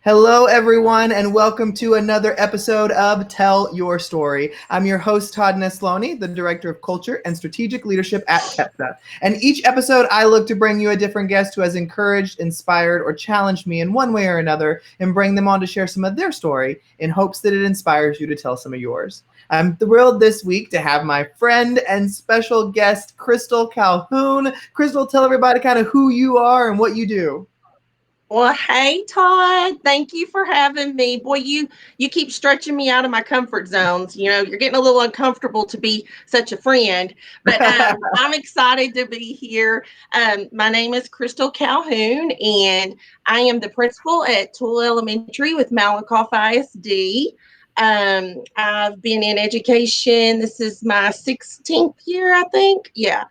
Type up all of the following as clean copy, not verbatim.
Hello, everyone, and welcome to another episode of Tell Your Story. I'm your host, Todd Nesloni, the Director of Culture and Strategic Leadership at TEPSA. And each episode, I look to bring you a different guest who has encouraged, inspired, or challenged me in one way or another and bring them on to share some of their story in hopes that it inspires you to tell some of yours. I'm thrilled this week to have my friend and special guest, Christal Calhoun. Christal, tell everybody kind of who you are and what you do. Well, hey Todd, thank you for having me. Boy, you keep stretching me out of my comfort zones. You're getting a little uncomfortable to be such a friend, but I'm excited to be here. My name is Christal Calhoun, and I am the principal at Toole Elementary with Malakoff ISD. I've been in education. This is my 16th year, I think. Yeah.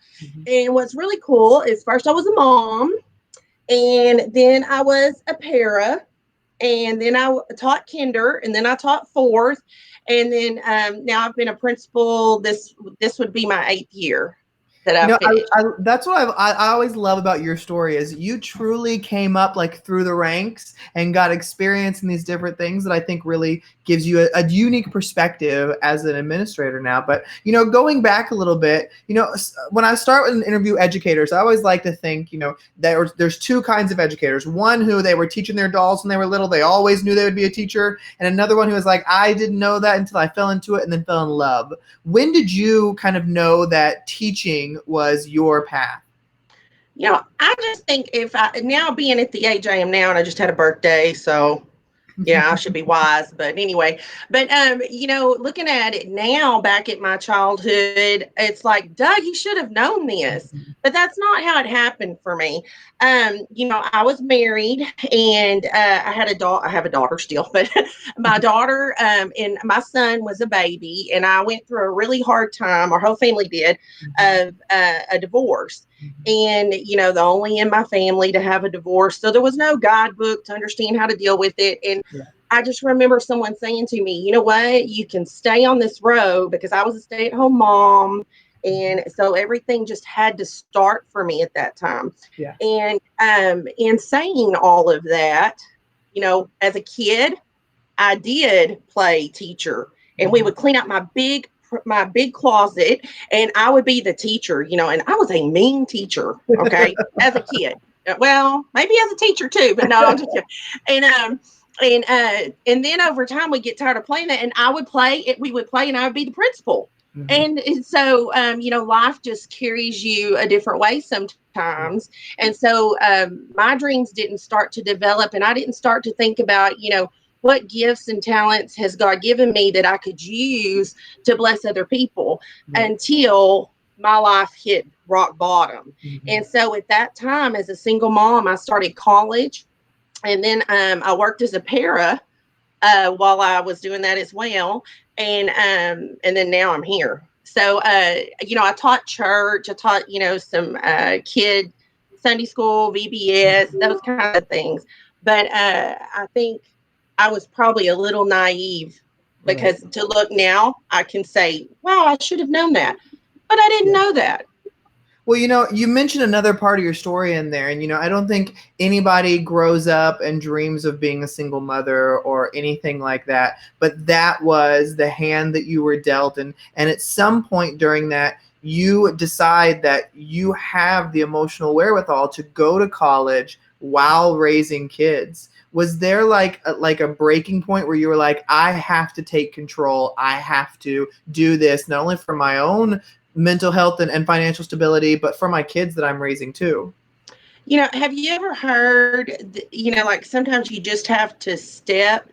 And what's really cool is first I was a mom, and then I was a para, and then I taught kinder, and then I taught fourth, and then now I've been a principal. This would be my 8th year that You I've know, finished. that's what I always love about your story is you truly came up like through the ranks and got experience in these different things that I think really gives you a unique perspective as an administrator now. But, going back a little bit, when I start with an interview educators, I always like to think, there's two kinds of educators. One who they were teaching their dolls when they were little. They always knew they would be a teacher. And another one who was like, I didn't know that until I fell into it and then fell in love. When did you kind of know that teaching was your path? I just think if I now being at the age I am now, and I just had a birthday, so yeah, I should be wise. But anyway, looking at it now, back at my childhood, it's like, Doug, you should have known this. But that's not how it happened for me. I was married, and I had a daughter. I have a daughter still, but my daughter and my son was a baby, and I went through a really hard time. Our whole family did, of a divorce. And the only in my family to have a divorce, so there was no guidebook to understand how to deal with it. And Yeah. I just remember someone saying to me, you know what, you can stay on this road, because I was a stay-at-home mom, and so everything just had to start for me at that time. Yeah. And in saying all of that, as a kid, I did play teacher, and we would clean out my big closet, and I would be the teacher, and I was a mean teacher, okay, as a kid. Well, maybe as a teacher too, but no, I'm just kidding. And then over time we get tired of playing that, and I would play it. We would play, and I would be the principal. Mhm. And so, life just carries you a different way sometimes. And so, my dreams didn't start to develop, and I didn't start to think about, what gifts and talents has God given me that I could use to bless other people, Right. until my life hit rock bottom. Mhm. And so at that time, as a single mom, I started college, and then I worked as a para while I was doing that as well. And then now I'm here. So I taught church. I taught some kid Sunday school, VBS, those kind of things. But I think I was probably a little naive, Right. because to look now, I can say, wow, I should have known that, but I didn't Yeah. know that. Well, you mentioned another part of your story in there, and I don't think anybody grows up and dreams of being a single mother or anything like that, but that was the hand that you were dealt, and at some point during that, you decide that you have the emotional wherewithal to go to college while raising kids. Was there like a breaking point where you were like, I have to take control, I have to do this not only for my own mental health and financial stability, but for my kids that I'm raising too? Have you ever heard, like sometimes you just have to step.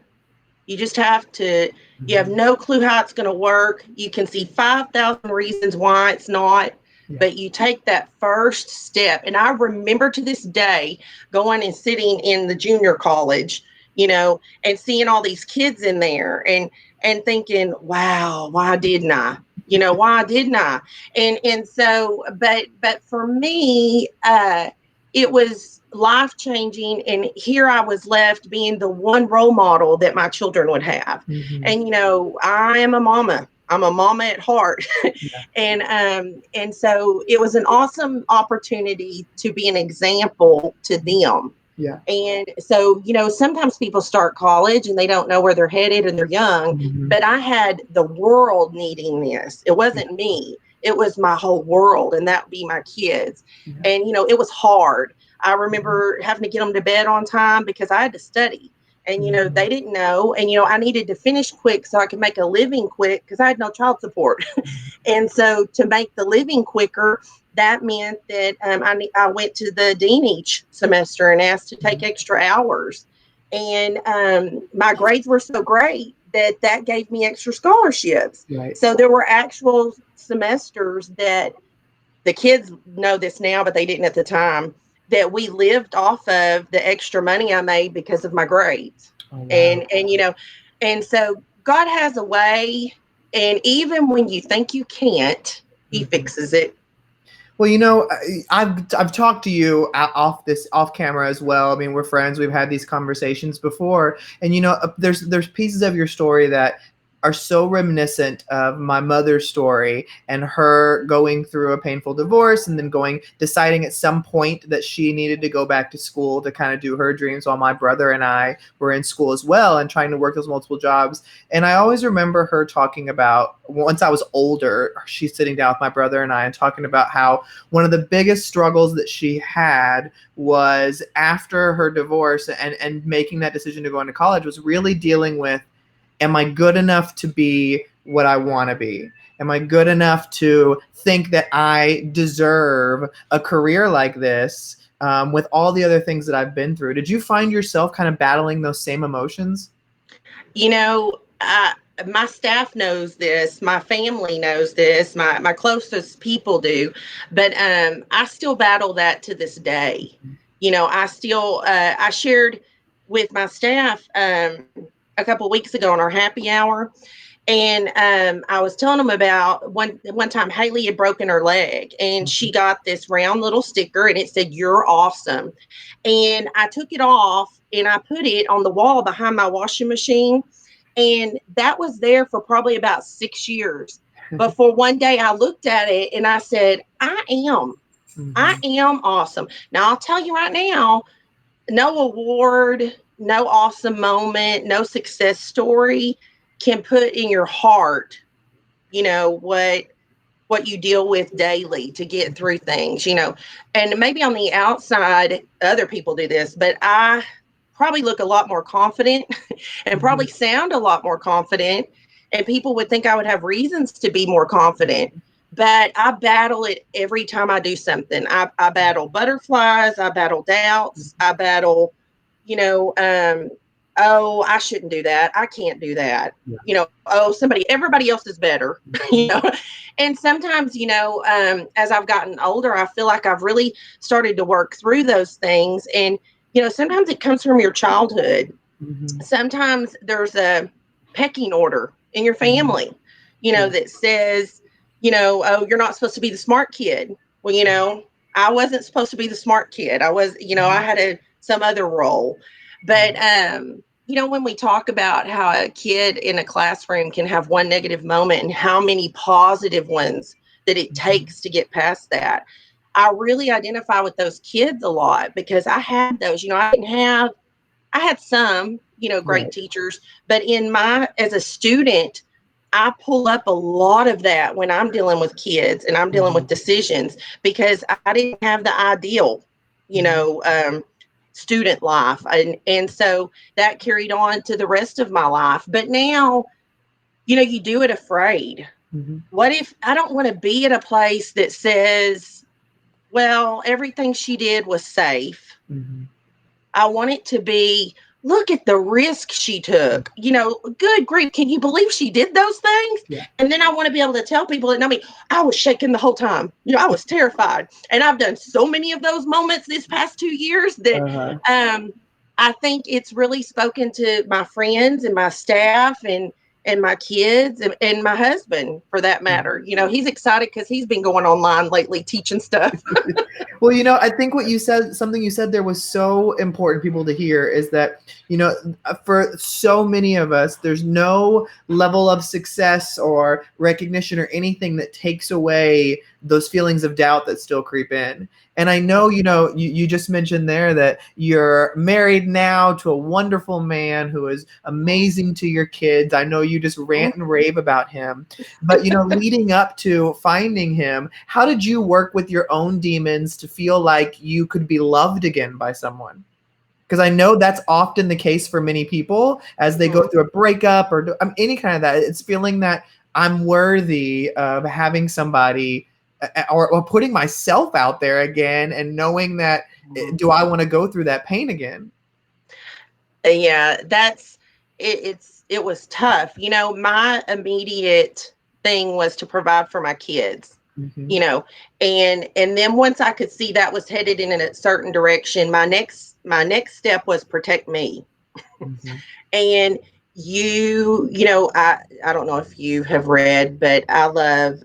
You just have to, you have Mhm. no clue how it's going to work. You can see 5,000 reasons why it's not, Yeah. but you take that first step. And I remember to this day going and sitting in the junior college, and seeing all these kids in there, and thinking, wow, why didn't I? Why didn't I? And so, but for me, it was life changing. And here I was left being the one role model that my children would have. Mhm. And, I am a mama. I'm a mama at heart. Yeah. And so it was an awesome opportunity to be an example to them. Yeah. And so, sometimes people start college and they don't know where they're headed and they're young, Mhm. but I had the world needing this. It Yeah. wasn't me, it was my whole world, and that would be my kids. Yeah. And, it was hard. I Mhm. remember having to get them to bed on time because I had to study. And, Mhm. they didn't know. And, I needed to finish quick so I could make a living quick because I had no child support. And so to make the living quicker, that meant that I went to the dean each semester and asked to take Mhm. extra hours. And my grades were so great that gave me extra scholarships. Right. So there were actual semesters that the kids know this now, but they didn't at the time, that we lived off of the extra money I made because of my grades. Oh, wow. And so God has a way, and even when you think you can't, he Mhm. fixes it. Well, I've talked to you off camera as well. I mean, we're friends. We've had these conversations before, and there's pieces of your story that are so reminiscent of my mother's story and her going through a painful divorce and then deciding at some point that she needed to go back to school to kind of do her dreams while my brother and I were in school as well and trying to work those multiple jobs. And I always remember her talking about, once I was older, she's sitting down with my brother and I and talking about how one of the biggest struggles that she had was after her divorce and making that decision to go into college was really dealing with, am I good enough to be what I want to be? Am I good enough to think that I deserve a career like this, with all the other things that I've been through? Did you find yourself kind of battling those same emotions? You know, I, my staff knows this, my family knows this, my closest people do, but I still battle that to this day. I shared with my staff a couple of weeks ago on our happy hour. And I was telling them about one time Haley had broken her leg, and she got this round little sticker, and it said "You're awesome." And I took it off and I put it on the wall behind my washing machine, and that was there for probably about 6 years. Before one day I looked at it and I said, I Mhm. am awesome. Now I'll tell you right now, no award, no awesome moment, no success story can put in your heart, what you deal with daily to get through things, And maybe on the outside, other people do this, but I probably look a lot more confident and Mhm. probably sound a lot more confident. And people would think I would have reasons to be more confident. But I battle it every time I do something. I battle butterflies, I battle doubts, I battle, you know, um, oh, I shouldn't do that. I can't do that. Yeah. Oh, everybody else is better, you Mhm. know. And sometimes, as I've gotten older, I feel like I've really started to work through those things. And, sometimes it comes from your childhood. Mhm. Sometimes there's a pecking order in your Mhm. family, Yeah. that says, oh, you're not supposed to be the smart kid. Well, I wasn't supposed to be the smart kid. I was, I Mhm. had some other role. But when we talk about how a kid in a classroom can have one negative moment and how many positive ones that it Mhm. takes to get past that, I really identify with those kids a lot because I had those. I had some, great Right. teachers, but as a student, I pull up a lot of that when I'm dealing with kids and I'm dealing with Mhm. decisions because I didn't have the ideal, you Mhm. know, um, student life. And so that carried on to the rest of my life. But now, you do it afraid. Mhm. What if I don't want to be at a place that says, well, everything she did was safe? Mhm. I want it to be, look at the risk she took. Good grief, can you believe she did those things? Yeah. And then I want to be able to tell people that, I was shaking the whole time. I was terrified. And I've done so many of those moments this past 2 years that Uh-huh. um, I think it's really spoken to my friends and my staff and my kids and my husband for that Mhm. matter. He's excited because he's been going online lately teaching stuff. Well, I think something you said there was so important people to hear is that, for so many of us, there's no level of success or recognition or anything that takes away those feelings of doubt that still creep in. And I know, you just mentioned there that you're married now to a wonderful man who is amazing to your kids. I know you just rant and rave about him. But, leading up to finding him, how did you work with your own demons to feel like you could be loved again by someone? Because I know that's often the case for many people as they go through a breakup or any kind of that. It's feeling that I'm worthy of having somebody or putting myself out there again and knowing that, do I want to go through that pain again? Yeah, that's it was tough. My immediate thing was to provide for my kids. Mm-hmm. And then once I could see that was headed in a certain direction, my next step was protect me. Mm-hmm. And I don't know if you have read, but I love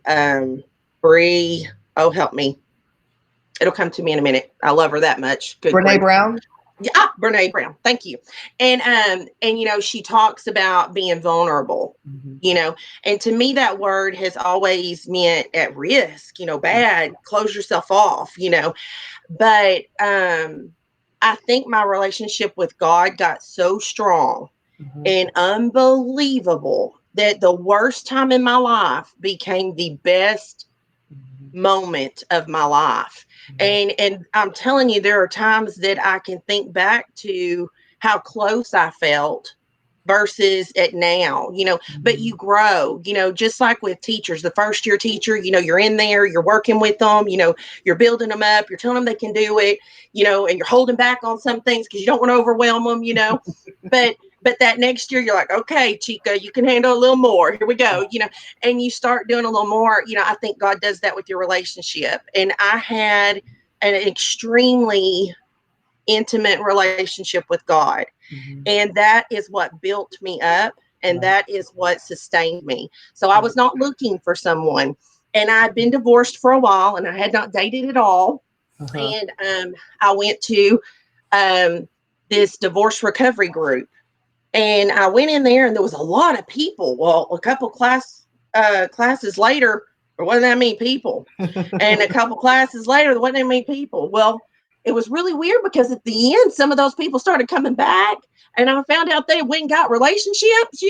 Bree. Oh, help me. It'll come to me in a minute. I love her that much. Good Brene grief. Brown? Yeah, Brene Brown. Thank you. And she talks about being vulnerable. Mm-hmm. And to me that word has always meant at risk, bad, close yourself off. But I think my relationship with God got so strong Mm-hmm. and unbelievable that the worst time in my life became the best Mm-hmm. moment of my life. And I'm telling you, there are times that I can think back to how close I felt versus at now, but Mm-hmm. you grow, just like with teachers, the first year teacher, you're in there, you're working with them, you're building them up, you're telling them they can do it, and you're holding back on some things because you don't want to overwhelm them, but that next year you're like, okay, Chica, you can handle a little more. Here we go, and you start doing a little more. I think God does that with your relationship. And I had an extremely intimate relationship with God. Mm-hmm. And that is what built me up. And Right. that is what sustained me. So I Right. was not looking for someone. And I'd been divorced for a while and I had not dated at all. Uh-huh. And I went to this divorce recovery group. And I went in there and there was a lot of people. Well, a couple classes later, there wasn't that many people. And a couple classes later, there wasn't that many people. Well, it was really weird because at the end, some of those people started coming back. And I found out they went and got relationships,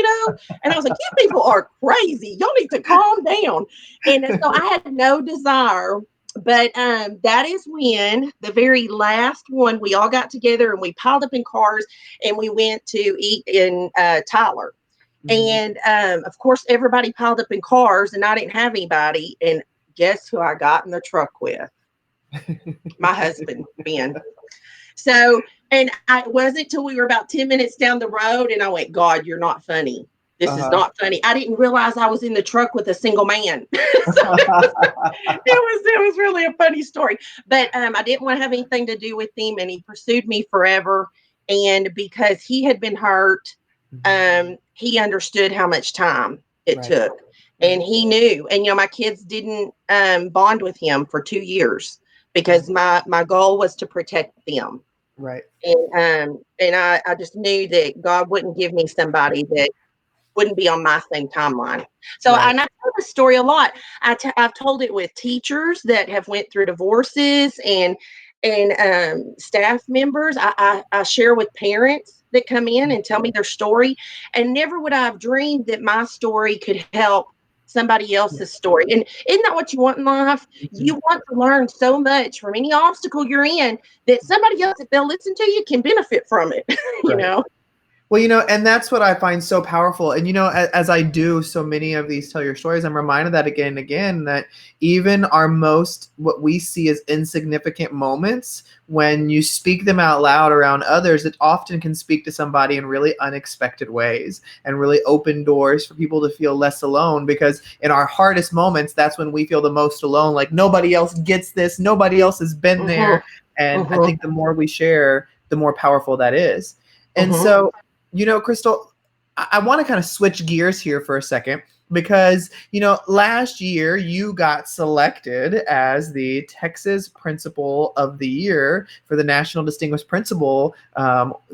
and I was like, you people are crazy. Y'all need to calm down. And so I had no desire. But that is when the very last one, we all got together and we piled up in cars and we went to eat in Tyler. Mm-hmm. And of course, everybody piled up in cars and I didn't have anybody. And guess who I got in the truck with? My husband, Ben. So, and it wasn't till we were about 10 minutes down the road and I went, God, you're not funny. This is Uh-huh. not funny. I didn't realize I was in the truck with a single man. So it was really a funny story. But I didn't want to have anything to do with him and he pursued me forever. And because he had been hurt, Mm-hmm. he understood how much time it Right. took. Right. And he knew. And my kids didn't bond with him for 2 years because my goal was to protect them. Right. And I just knew that God wouldn't give me somebody that wouldn't be on my same timeline. So Right. and I tell this story a lot. I've told it with teachers that have went through divorces and staff members. I share with parents that come in and tell me their story. And never would I have dreamed that my story could help somebody else's story. And isn't that what you want in life? Mm-hmm. You want to learn so much from any obstacle you're in that somebody else, if they'll listen to you, can benefit from it. you Right. know? Well, and that's what I find so powerful. And, as I do so many of these tell your stories, I'm reminded that again and again, that even our most, what we see as insignificant moments, when you speak them out loud around others, it often can speak to somebody in really unexpected ways and really open doors for people to feel less alone. Because in our hardest moments, that's when we feel the most alone. Like nobody else gets this, nobody else has been Mm-hmm. there. And I Mm-hmm. think the more we share, the more powerful that is. And Mm-hmm. so, Christal, I want to kind of switch gears here for a second. because last year you got selected as the Texas Principal of the Year for the National Distinguished Principal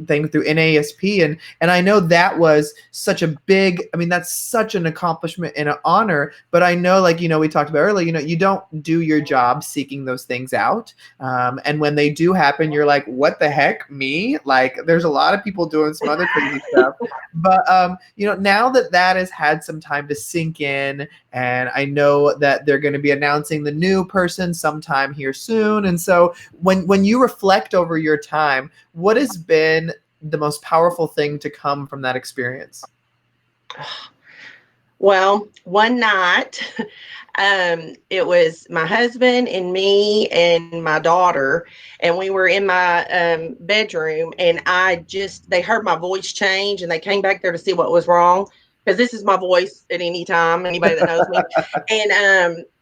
thing through NASP, and I know that was such a big, I mean, that's such an accomplishment and an honor. But I know, like we talked about earlier, you don't do your job seeking those things out, and when they do happen, you're like, what the heck, me? Like, there's a lot of people doing some other crazy stuff. But now that has had some time to sink in, and I know that they're going to be announcing the new person sometime here soon. And so when you reflect over your time, what has been the most powerful thing to come from that experience? Well, one night, it was my husband and me and my daughter, and we were in my bedroom, and they heard my voice change, and they came back there to see what was wrong, because this is my voice at any time, anybody that knows me,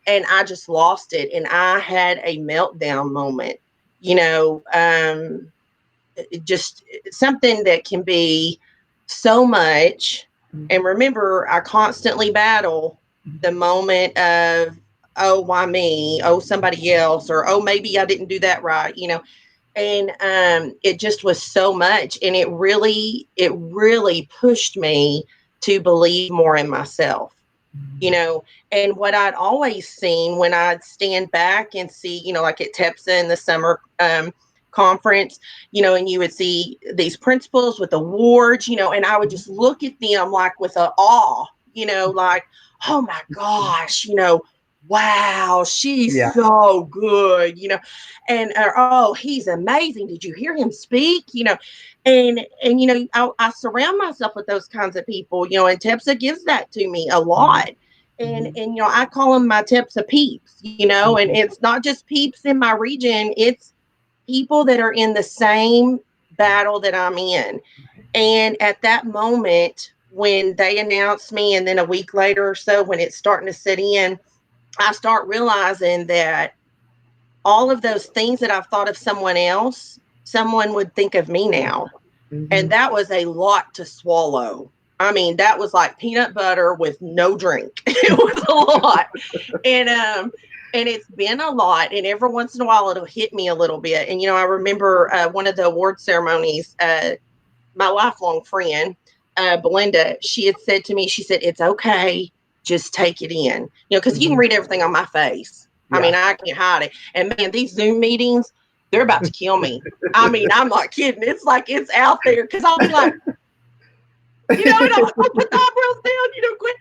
and I just lost it, and I had a meltdown moment, you know, just something that can be so much. And remember, I constantly battle the moment of, oh, why me? Oh, somebody else, or oh, maybe I didn't do that right, And it just was so much, and it really pushed me to believe more in myself, you know. And what I'd always seen when I'd stand back and see, like at TEPSA in the summer conference, and you would see these principals with awards, and I would just look at them like with a awe, like, oh my gosh, wow, she's Yeah. so good, and oh, he's amazing. Did you hear him speak? And I surround myself with those kinds of people, and TEPSA gives that to me a lot. And I call them my TEPSA peeps, and it's not just peeps in my region, it's people that are in the same battle that I'm in. And at that moment, when they announced me, and then a week later or so, when it's starting to set in, I start realizing that all of those things that I've thought of someone else, someone would think of me now. And that was a lot to swallow. I mean, that was like peanut butter with no drink. It was a lot. And it's been a lot. And every once in a while it'll hit me a little bit. And I remember one of the award ceremonies, my lifelong friend, Belinda, she had said to me, she said, it's okay, just take it in. Because you can read everything on my face. I mean, I can't hide it. And man, these Zoom meetings, they're about to kill me. I mean, I'm not kidding. It's like it's out there, because I'll be like, I'll put the eyebrows down, quit.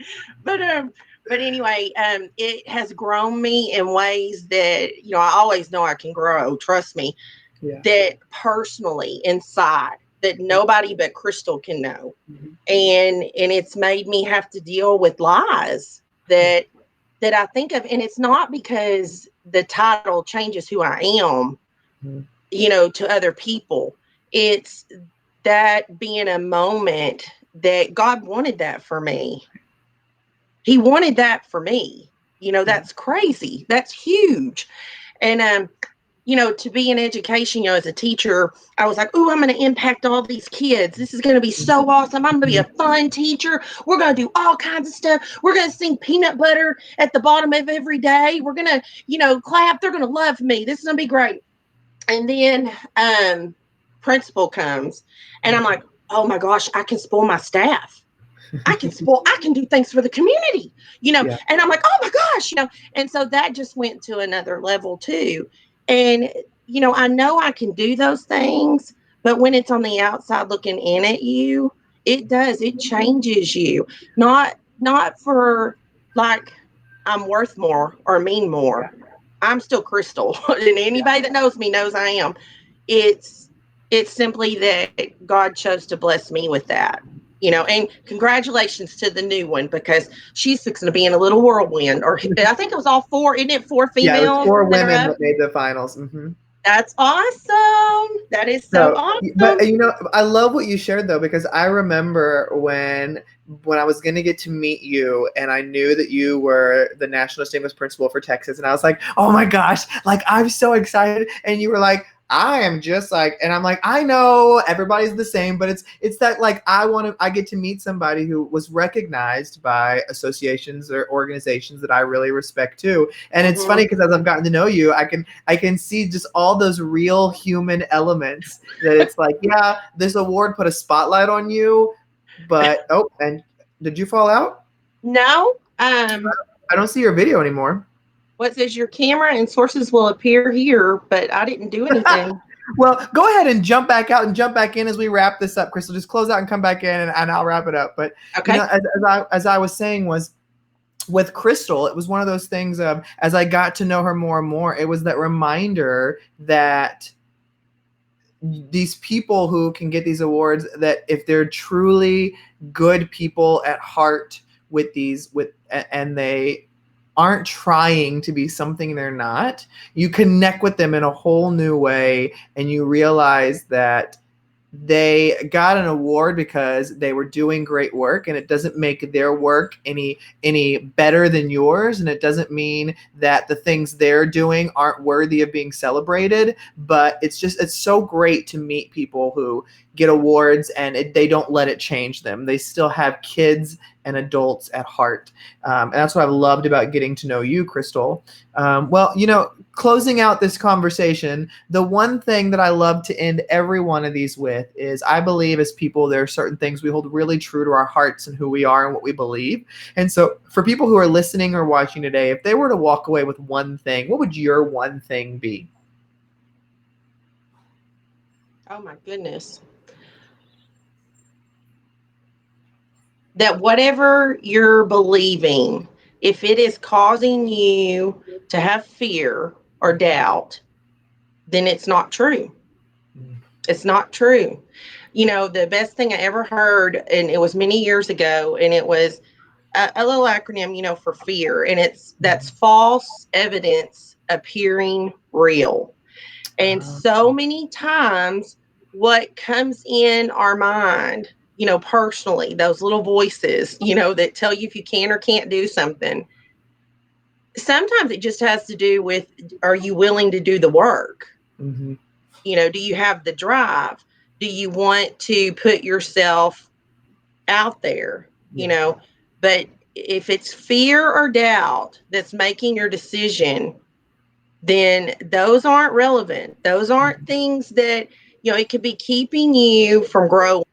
But anyway, it has grown me in ways that, I always know I can grow. Trust me. Yeah. That personally inside, that nobody but Christal can know. And it's made me have to deal with lies that I think of. And it's not because the title changes who I am, to other people. It's that being a moment that God wanted that for me. He wanted that for me. That's crazy. That's huge. And to be in education, as a teacher, I was like, oh, I'm going to impact all these kids. This is going to be so awesome. I'm going to be a fun teacher. We're going to do all kinds of stuff. We're going to sing Peanut Butter at the bottom of every day. We're going to, clap. They're going to love me. This is going to be great. And then principal comes, and I'm like, oh my gosh, I can spoil my staff. I can do things for the community, and I'm like, oh my gosh, and so that just went to another level too. And, I know I can do those things, but when it's on the outside looking in at you, it changes you. Not for like I'm worth more or mean more. I'm still Christal, and anybody that knows me knows I am. It's simply that God chose to bless me with that. And congratulations to the new one, because she's fixing to be in a little whirlwind. Or I think it was all four, isn't it? Four females. Yeah, it was 4 women that made the finals. That's awesome. That is so awesome. But I love what you shared though, because I remember when I was going to get to meet you, and I knew that you were the National Distinguished Principal for Texas, and I was like, oh my gosh, like I'm so excited. And you were like, I am just like, and I'm like, I know everybody's the same, but it's that like I get to meet somebody who was recognized by associations or organizations that I really respect too. And it's funny Mm-hmm. because as I've gotten to know you, I can see just all those real human elements that it's like, yeah, this award put a spotlight on you, but oh, and did you fall out? No. I don't see your video anymore. What says your camera and sources will appear here, but I didn't do anything. Well, go ahead and jump back out and jump back in as we wrap this up, Christal. Just close out and come back in, and I'll wrap it up. But Okay. as I was saying was with Christal, it was one of those things. As I got to know her more and more, it was that reminder that these people who can get these awards, that if they're truly good people at heart and they aren't trying to be something they're not, you connect with them in a whole new way, and you realize that they got an award because they were doing great work, and it doesn't make their work any better than yours, and it doesn't mean that the things they're doing aren't worthy of being celebrated. But it's so great to meet people who get awards, and they don't let it change them. They still have kids and adults at heart, and that's what I've loved about getting to know you, Christal. Well, closing out this conversation, the one thing that I love to end every one of these with is, I believe as people, there are certain things we hold really true to our hearts and who we are and what we believe. And so for people who are listening or watching today, if they were to walk away with one thing, what would your one thing be? Oh my goodness. That whatever you're believing, if it is causing you to have fear or doubt, then it's not true. It's not true. The best thing I ever heard, and it was many years ago, and it was a little acronym, for fear, and that's false evidence appearing real. And so many times, what comes in our mind, personally, those little voices, that tell you if you can or can't do something, sometimes it just has to do with, are you willing to do the work? Mm-hmm. Do you have the drive? Do you want to put yourself out there? But if it's fear or doubt that's making your decision, then those aren't relevant. Those aren't things that, it could be keeping you from growing.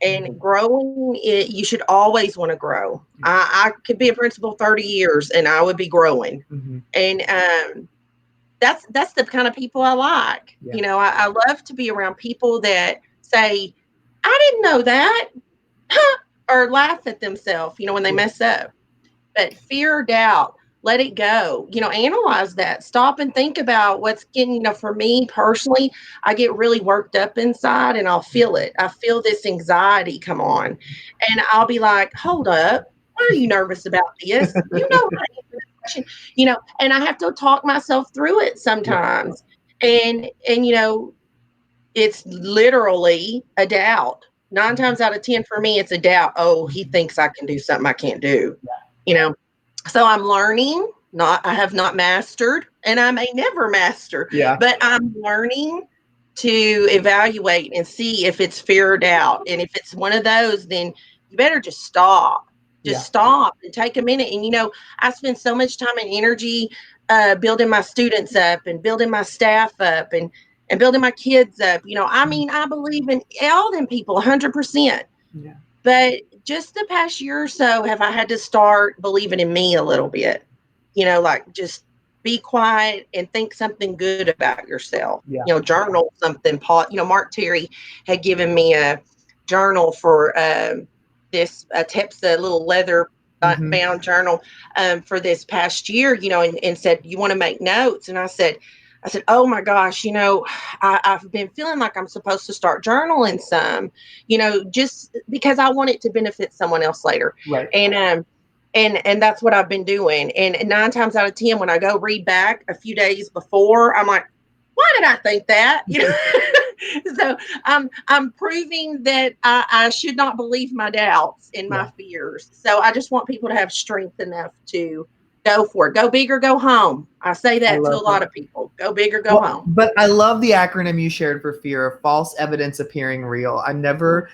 And growing, you should always want to grow. I could be a principal 30 years and I would be growing. Mm-hmm. And that's the kind of people I like. Yeah. I love to be around people that say, I didn't know that, or laugh at themselves, when they mess up. But fear or doubt, let it go. Analyze that. Stop and think about what's getting, for me personally, I get really worked up inside and I'll feel it. I feel this anxiety come on. And I'll be like, hold up. Why are you nervous about this? You know how to answer this question, and I have to talk myself through it Yeah. sometimes. And it's literally a doubt. 9 times out of 10 for me, it's a doubt. Oh, he thinks I can do something I can't do. You know, so I'm learning. Not I have not mastered, and I may never master, Yeah. but I'm learning to evaluate and see if it's fear or doubt. And if it's one of those, then you better just stop. Just Yeah. stop and take a minute. And I spend so much time and energy building my students up and building my staff up and building my kids up. I believe in all them people 100%. Yeah. But just the past year or so, have I had to start believing in me a little bit? Like just be quiet and think something good about yourself. Yeah. Journal something. Mark Terry had given me a journal for this tips, a little leather Mm-hmm. bound journal for this past year. And said, you want to make notes? And I said, oh my gosh, I've been feeling like I'm supposed to start journaling some, just because I want it to benefit someone else later. Right. And that's what I've been doing. And 9 times out of 10, when I go read back a few days before, I'm like, why did I think that? So I'm proving that I should not believe my doubts and my Yeah. fears. So I just want people to have strength enough to Go for it. Go big or go home. I say I that to a love lot it. of people. Go big or go Well, home. but I love the acronym you shared for fear: false evidence appearing real. I never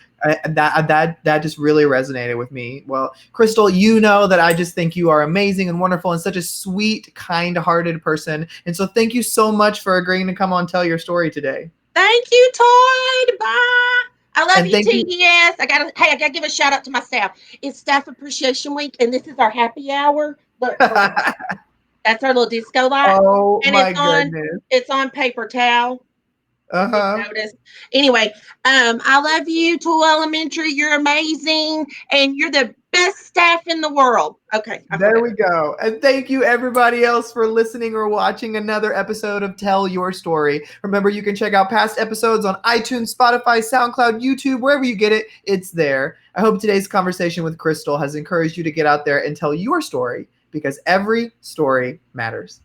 that just really resonated with me. Well, Christal, you know that I just think you are amazing and wonderful and such a sweet, kind-hearted person. And so thank you so much for agreeing to come on and tell your story today. Thank you, Todd. Bye. I love And you, thank you. TES. I gotta give a shout out to my staff. It's Staff Appreciation Week, and this is our happy hour. Look, that's our little disco light, Oh and my goodness. it's on paper towel. Just Uh-huh. noticed. Anyway, I love you, Tool Elementary. You're amazing, and you're the best staff in the world. Okay, I feel There we better. go. And thank you everybody else for listening or watching another episode of Tell Your Story. Remember, you can check out past episodes on iTunes, Spotify, SoundCloud, YouTube, wherever you get it, it's there. I hope today's conversation with Christal has encouraged you to get out there and tell your story because every story matters.